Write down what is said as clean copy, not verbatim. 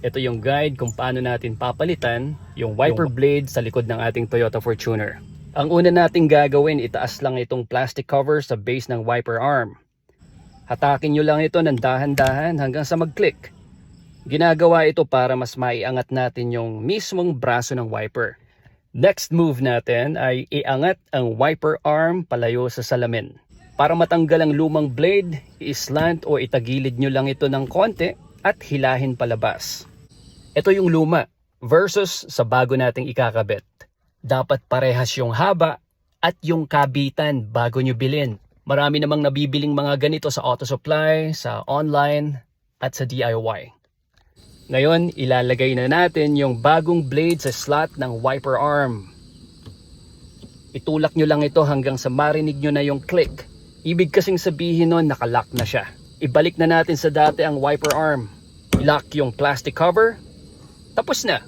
Ito yung guide kung paano natin papalitan yung wiper blade sa likod ng ating Toyota Fortuner. Ang una nating gagawin, itaas lang itong plastic cover sa base ng wiper arm. Hatakin nyo lang ito ng dahan-dahan hanggang sa mag-click. Ginagawa ito para mas maiangat natin yung mismong braso ng wiper. Next move natin ay iangat ang wiper arm palayo sa salamin. Para matanggal ang lumang blade, islant o itagilid nyo lang ito ng konti at hilahin palabas. Ito yung luma versus sa bago nating ikakabit. Dapat parehas yung haba at yung kabitan bago nyo bilhin. Marami namang nabibiling mga ganito sa auto supply, sa online at sa DIY. Ngayon, ilalagay na natin yung bagong blade sa slot ng wiper arm. Itulak nyo lang ito hanggang sa marinig nyo na yung click. Ibig kasing sabihin nun nakalock na siya. Ibalik na natin sa dati ang wiper arm. Lock yung plastic cover. Tapos na.